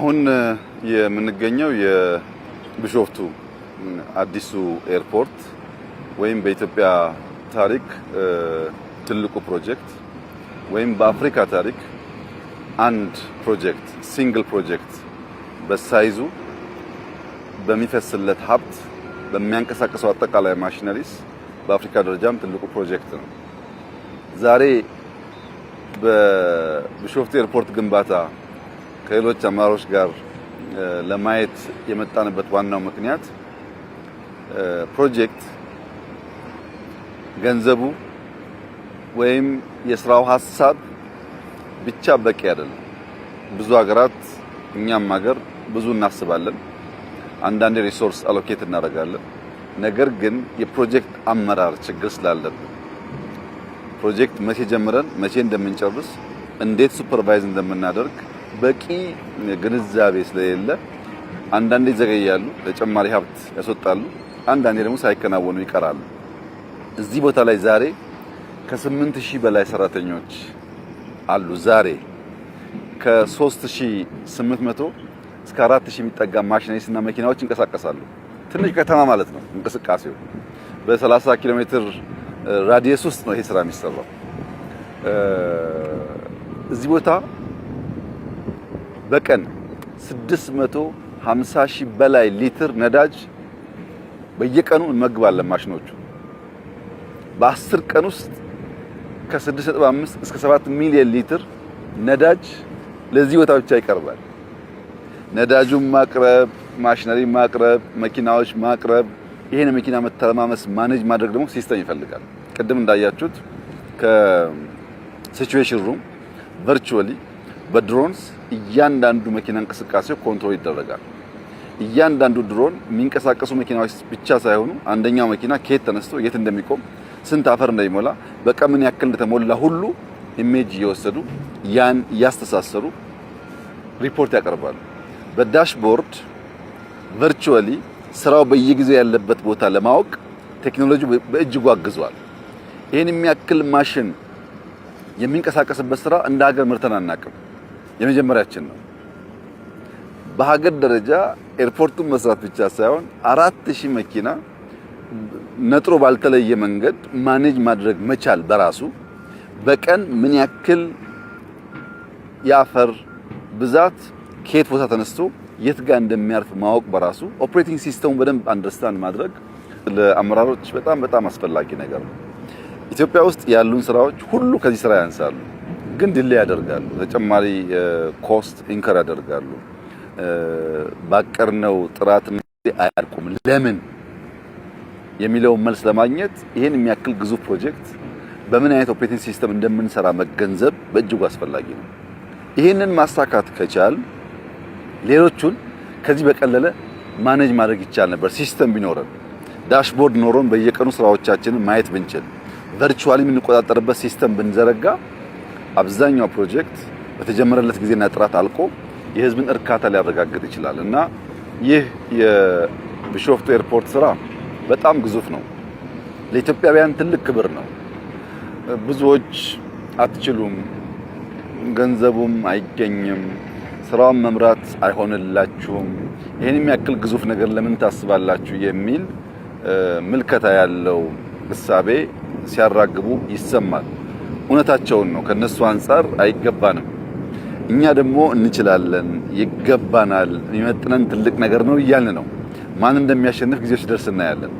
አሁን የምንገኘው የቢሾፍቱ አዲሱ ኤርፖርት ወይም በኢትዮጵያ ታሪክ ትልቁ ፕሮጀክት ወይም በአፍሪካ ታሪክ አንድ ፕሮጀክት ሲንግል ፕሮጀክት በሳይዙ በሚፈስለት ሀብት በሚያንቀሳቅሰው አጠቃላይ ማሽነሪስ በአፍሪካ ደረጃም ትልቁ ፕሮጀክት ነው። ዛሬ በቢሾፍቱ ኤርፖርት ግንባታ ከሌሎች አመራሮች ጋር ለማየት የመጣንበት ዋናው ምክንያት ፕሮጀክት ገንዘቡ ወይም የስራው ሐሳብ ብቻ በቂ አይደለም። ብዙ ሀገራት እኛም ሀገር ብዙ እናስባለን፣ አንዳንድ ሪሶርስ አሎኬት እናደርጋለን። ነገር ግን የፕሮጀክት አመራር ችግር ስላለብን ፕሮጀክት መቼ ጀምረን መቼ እንደምንጨርስ እንዴት ሱፐርቫይዝ እንደምናደርግ በቂ ግንዛቤ ስለሌለ አንዳንዴ ይዘገያሉ፣ ተጨማሪ ሀብት ያስወጣሉ፣ አንዳንዴ ደግሞ ሳይከናወኑ ይቀራሉ። እዚህ ቦታ ላይ ዛሬ ከ8000 በላይ ሰራተኞች አሉ። ዛሬ ከ3800 እስከ 4000 የሚጠጋ ማሽነሪስ እና መኪናዎች ይንቀሳቀሳሉ። ትንሽ ከተማ ማለት ነው። እንቅስቃሴው በ30 ኪሎ ሜትር ራዲየስ ውስጥ ነው ይሄ ስራ የሚሰራው። እዚህ ቦታ በቀን 650,000 በላይ ሊትር ነዳጅ በየቀኑ እንመግባለን። ማሽኖቹ በ10 ቀን ውስጥ ከ6.5 እስከ 7 ሚሊዮን ሊትር ነዳጅ ለዚህ ቦታ ብቻ ይቀርባል። ነዳጁን ማቅረብ፣ ማሽነሪ ማቅረብ፣ መኪናዎች ማቅረብ፣ ይሄን መኪና መተረማመስ ማኔጅ ማድረግ ደግሞ ሲስተም ይፈልጋል። ቅድም እንዳያችሁት ከሲቹዌሽን ሩም ቨርቹዋሊ በድሮንስ እያንዳንዱ መኪና እንቅስቃሴው ኮንትሮል ይደረጋል። እያንዳንዱ ድሮን የሚንቀሳቀሱ መኪናዎች ብቻ ሳይሆኑ አንደኛው መኪና ከየት ተነስቶ የት እንደሚቆም ስንት አፈር እንደሚሞላ በቀን ምን ያክል እንደተሞላ ሁሉ ኢሜጅ እየወሰዱ ያን እያስተሳሰሩ ሪፖርት ያቀርባሉ። በዳሽቦርድ ቨርቹዋሊ ስራው በየጊዜው ያለበት ቦታ ለማወቅ ቴክኖሎጂ በእጅጉ አግዟል። ይሄን የሚያክል ማሽን የሚንቀሳቀስበት ስራ እንደ ሀገር ምርተን አናውቅም። የመጀመሪያችን ነው። በሀገር ደረጃ ኤርፖርቱን መስራት ብቻ ሳይሆን 4000 መኪና ነጥሮ ባልተለየ መንገድ ማኔጅ ማድረግ መቻል በራሱ በቀን ምን ያክል የአፈር ብዛት ከየት ቦታ ተነስቶ የት ጋር እንደሚያርፍ ማወቅ በራሱ ኦፕሬቲንግ ሲስተሙን በደንብ አንደርስታንድ ማድረግ ለአመራሮች በጣም አስፈላጊ ነገር ነው። ኢትዮጵያ ውስጥ ያሉን ስራዎች ሁሉ ከዚህ ስራ ያንሳሉ፣ ግን ዲሌይ ያደርጋሉ። ተጨማሪ ኮስት ኢንከር ያደርጋሉ። ባቀርነው ጥራት አያልቁም። ለምን የሚለው መልስ ለማግኘት ይሄን የሚያክል ግዙፍ ፕሮጀክት በምን አይነት ኦፕሬቲንግ ሲስተም እንደምንሰራ መገንዘብ በእጅጉ አስፈላጊ ነው። ይሄንን ማሳካት ከቻል ሌሎቹን ከዚህ በቀለለ ማኔጅ ማድረግ ይቻል ነበር። ሲስተም ቢኖረን ዳሽቦርድ ኖሮን በየቀኑ ስራዎቻችንን ማየት ብንችል ቨርቹዋሊ የምንቆጣጠርበት ሲስተም ብንዘረጋ አብዛኛው ፕሮጀክት በተጀመረለት ጊዜና ጥራት አልቆ የህዝብን እርካታ ሊያረጋግጥ ይችላል እና ይህ የቢሾፍቱ ኤርፖርት ስራ በጣም ግዙፍ ነው። ለኢትዮጵያውያን ትልቅ ክብር ነው። ብዙዎች አትችሉም፣ ገንዘቡም አይገኝም፣ ስራውን መምራት አይሆንላችሁም፣ ይሄን የሚያክል ግዙፍ ነገር ለምን ታስባላችሁ የሚል ምልከታ ያለው እሳቤ ሲያራግቡ ይሰማል። እውነታቸውን ነው። ከነሱ አንፃር አይገባንም። እኛ ደግሞ እንችላለን፣ ይገባናል፣ የሚመጥነን ትልቅ ነገር ነው እያልን ነው። ማን እንደሚያሸንፍ ጊዜው ሲደርስ እናያለን።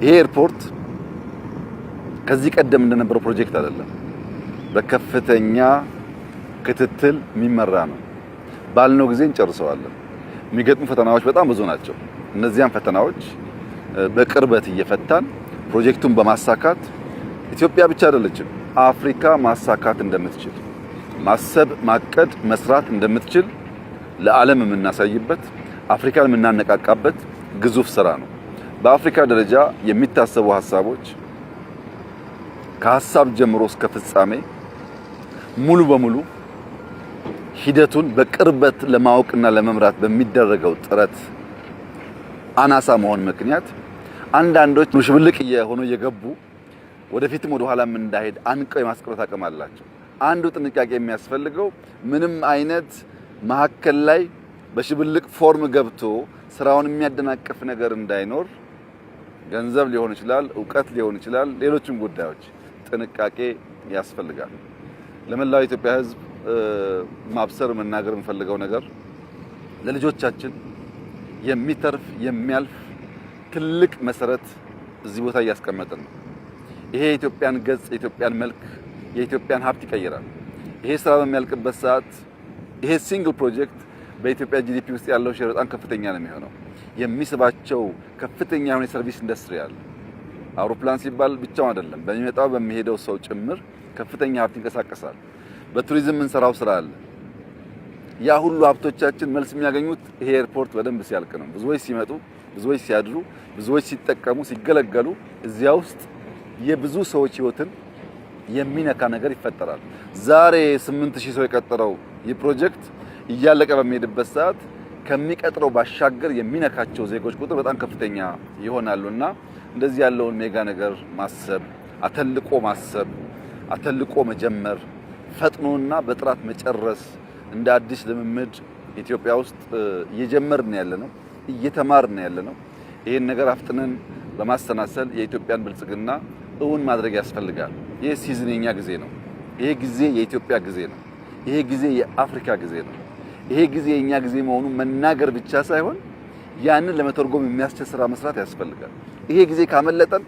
ይሄ ኤርፖርት ከዚህ ቀደም እንደነበረው ፕሮጀክት አይደለም። በከፍተኛ ክትትል የሚመራ ነው። ባልነው ጊዜ እንጨርሰዋለን። የሚገጥሙ ፈተናዎች በጣም ብዙ ናቸው። እነዚያን ፈተናዎች በቅርበት እየፈታን ፕሮጀክቱን በማሳካት ኢትዮጵያ ብቻ አይደለችም አፍሪካ ማሳካት እንደምትችል ማሰብ፣ ማቀድ፣ መስራት እንደምትችል ለዓለም የምናሳይበት አፍሪካን የምናነቃቃበት ግዙፍ ስራ ነው። በአፍሪካ ደረጃ የሚታሰቡ ሐሳቦች ከሐሳብ ጀምሮ እስከ ፍጻሜ ሙሉ በሙሉ ሂደቱን በቅርበት ለማወቅና ለመምራት በሚደረገው ጥረት አናሳ መሆን ምክንያት አንዳንዶች ሽብልቅ የሆኑ የገቡ ወደፊትም ወደ ኋላም እንዳይሄድ አንቀው የማስቀረት አቅም አላቸው። አንዱ ጥንቃቄ የሚያስፈልገው ምንም አይነት መሀከል ላይ በሽብልቅ ፎርም ገብቶ ስራውን የሚያደናቅፍ ነገር እንዳይኖር ገንዘብ ሊሆን ይችላል፣ ዕውቀት ሊሆን ይችላል፣ ሌሎችም ጉዳዮች ጥንቃቄ ያስፈልጋል። ለመላው ኢትዮጵያ ሕዝብ ማብሰር መናገር የምፈልገው ነገር ለልጆቻችን የሚተርፍ የሚያልፍ ትልቅ መሰረት እዚህ ቦታ እያስቀመጥን ነው። ይሄ የኢትዮጵያን ገጽ፣ የኢትዮጵያን መልክ፣ የኢትዮጵያን ሀብት ይቀይራል። ይሄ ስራ በሚያልቅበት ሰዓት ይሄ ሲንግል ፕሮጀክት በኢትዮጵያ ጂዲፒ ውስጥ ያለው ሼር በጣም ከፍተኛ ነው የሚሆነው። የሚስባቸው ከፍተኛ የሆነ የሰርቪስ ኢንዱስትሪ አለ። አውሮፕላን ሲባል ብቻው አይደለም፣ በሚመጣው በሚሄደው ሰው ጭምር ከፍተኛ ሀብት ይንቀሳቀሳል። በቱሪዝም እንሰራው ስራ አለ። ያ ሁሉ ሀብቶቻችን መልስ የሚያገኙት ይሄ ኤርፖርት በደንብ ሲያልቅ ነው። ብዙዎች ሲመጡ፣ ብዙዎች ሲያድሩ፣ ብዙዎች ሲጠቀሙ፣ ሲገለገሉ እዚያ ውስጥ የብዙ ሰዎች ህይወትን የሚነካ ነገር ይፈጠራል። ዛሬ 8000 ሰው የቀጠረው ይህ ፕሮጀክት እያለቀ በሚሄድበት ሰዓት ከሚቀጥረው ባሻገር የሚነካቸው ዜጎች ቁጥር በጣም ከፍተኛ ይሆናሉና እንደዚህ ያለውን ሜጋ ነገር ማሰብ፣ አተልቆ መጀመር፣ ፈጥኖና በጥራት መጨረስ እንደ አዲስ ልምምድ ኢትዮጵያ ውስጥ እየጀመርን ያለነው እየተማርን ያለነው ይሄን ነገር አፍጥነን በማሰናሰል የኢትዮጵያን ብልጽግና እውን ማድረግ ያስፈልጋል። ይሄ ሲዝን የኛ ጊዜ ነው። ይሄ ጊዜ የኢትዮጵያ ጊዜ ነው። ይሄ ጊዜ የአፍሪካ ጊዜ ነው። ይሄ ጊዜ የኛ ጊዜ መሆኑ መናገር ብቻ ሳይሆን ያንን ለመተርጎም የሚያስችል ስራ መስራት ያስፈልጋል። ይሄ ጊዜ ካመለጠን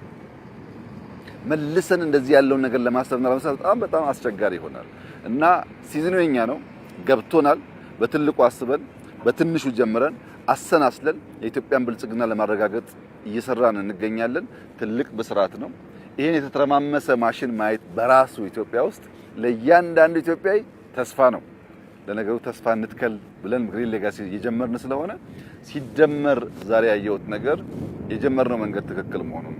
መልሰን እንደዚህ ያለውን ነገር ለማሰብና ለመስራት በጣም አስቸጋሪ ይሆናል እና ሲዝኑ የኛ ነው። ገብቶናል። በትልቁ አስበን በትንሹ ጀምረን አሰናስለን የኢትዮጵያን ብልጽግና ለማረጋገጥ እየሰራን እንገኛለን። ትልቅ ብስራት ነው። ይሄን የተተረማመሰ ማሽን ማየት በራሱ ኢትዮጵያ ውስጥ ለእያንዳንዱ ኢትዮጵያዊ ተስፋ ነው። ለነገሩ ተስፋ እንትከል ብለን ግሪን ሌጋሲ የጀመርን ስለሆነ ሲደመር ዛሬ ያየሁት ነገር የጀመርነው መንገድ ትክክል መሆኑን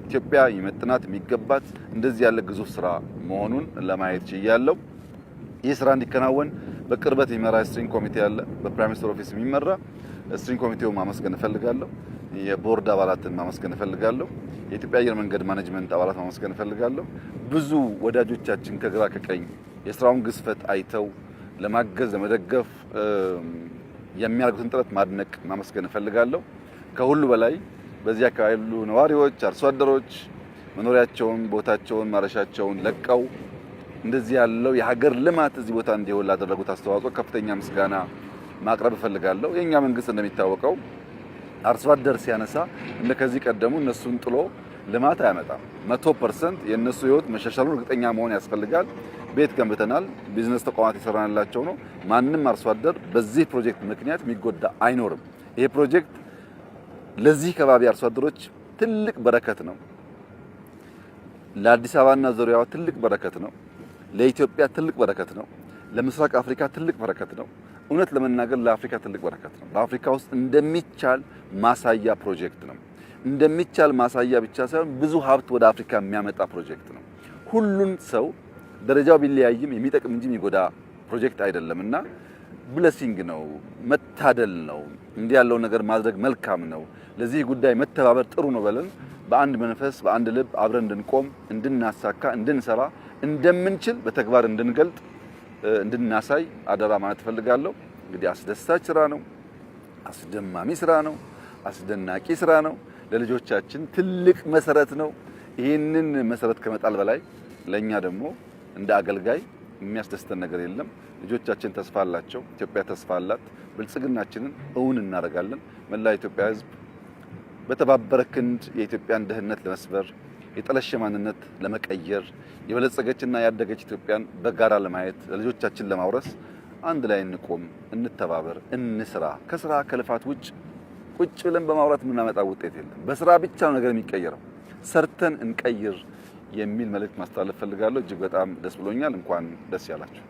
ኢትዮጵያ ይመጥናት የሚገባት እንደዚህ ያለ ግዙፍ ስራ መሆኑን ለማየት ችያለሁ። ይህ ስራ እንዲከናወን በቅርበት የሚመራ ስትሪንግ ኮሚቴ አለ። በፕራይም ሚኒስትር ኦፊስ የሚመራ ስትሪንግ ኮሚቴውን ማመስገን እፈልጋለሁ። የቦርድ አባላትን ማመስገን እፈልጋለሁ። የኢትዮጵያ አየር መንገድ ማኔጅመንት አባላት ማመስገን እፈልጋለሁ። ብዙ ወዳጆቻችን ከግራ ከቀኝ የስራውን ግዝፈት አይተው ለማገዝ ለመደገፍ የሚያደርጉትን ጥረት ማድነቅ ማመስገን እፈልጋለሁ። ከሁሉ በላይ በዚህ አካባቢ ያሉ ነዋሪዎች፣ አርሶ አደሮች መኖሪያቸውን፣ ቦታቸውን፣ ማረሻቸውን ለቀው እንደዚህ ያለው የሀገር ልማት እዚህ ቦታ እንዲሆን ላደረጉት አስተዋጽኦ ከፍተኛ ምስጋና ማቅረብ እፈልጋለሁ። የኛ መንግስት እንደሚታወቀው አርሶ አደር ሲያነሳ እንደ ከዚህ ቀደሙ እነሱን ጥሎ ልማት አያመጣም። 100% የነሱ ህይወት መሻሻሉን እርግጠኛ መሆን ያስፈልጋል። ቤት ገንብተናል፣ ቢዝነስ ተቋማት ይሰራናላቸው ነው። ማንም አርሶ አደር በዚህ ፕሮጀክት ምክንያት የሚጎዳ አይኖርም። ይሄ ፕሮጀክት ለዚህ ከባቢ አርሶ አደሮች ትልቅ በረከት ነው። ለአዲስ አበባና ዙሪያዋ ትልቅ በረከት ነው። ለኢትዮጵያ ትልቅ በረከት ነው። ለምስራቅ አፍሪካ ትልቅ በረከት ነው። እውነት ለመናገር ለአፍሪካ ትልቅ በረከት ነው። በአፍሪካ ውስጥ እንደሚቻል ማሳያ ፕሮጀክት ነው። እንደሚቻል ማሳያ ብቻ ሳይሆን ብዙ ሀብት ወደ አፍሪካ የሚያመጣ ፕሮጀክት ነው። ሁሉን ሰው ደረጃው ቢለያይም የሚጠቅም እንጂ የሚጎዳ ፕሮጀክት አይደለምና ብለሲንግ ነው፣ መታደል ነው። እንዲህ ያለው ነገር ማድረግ መልካም ነው። ለዚህ ጉዳይ መተባበር ጥሩ ነው ብለን በአንድ መንፈስ በአንድ ልብ አብረን እንድንቆም፣ እንድናሳካ፣ እንድንሰራ እንደምንችል በተግባር እንድንገልጥ እንድናሳይ አደራ ማለት ፈልጋለሁ። እንግዲህ አስደሳች ስራ ነው፣ አስደማሚ ስራ ነው፣ አስደናቂ ስራ ነው። ለልጆቻችን ትልቅ መሰረት ነው። ይህንን መሰረት ከመጣል በላይ ለኛ ደግሞ እንደ አገልጋይ የሚያስደስተን ነገር የለም። ልጆቻችን ተስፋ አላቸው፣ ኢትዮጵያ ተስፋ አላት። ብልጽግናችንን እውን እናደርጋለን። መላ ኢትዮጵያ ሕዝብ በተባበረ ክንድ የኢትዮጵያን ድህነት ለመስበር የጠለሸ ማንነት ለመቀየር የበለጸገችና ያደገች ኢትዮጵያን በጋራ ለማየት ለልጆቻችን ለማውረስ አንድ ላይ እንቆም፣ እንተባበር፣ እንስራ። ከስራ ከልፋት ውጭ ቁጭ ብለን በማውራት የምናመጣው ውጤት የለም። በስራ ብቻ ነው ነገር የሚቀየረው። ሰርተን እንቀይር የሚል መልእክት ማስተላለፍ ፈልጋለሁ። እጅግ በጣም ደስ ብሎኛል። እንኳን ደስ ያላችሁ።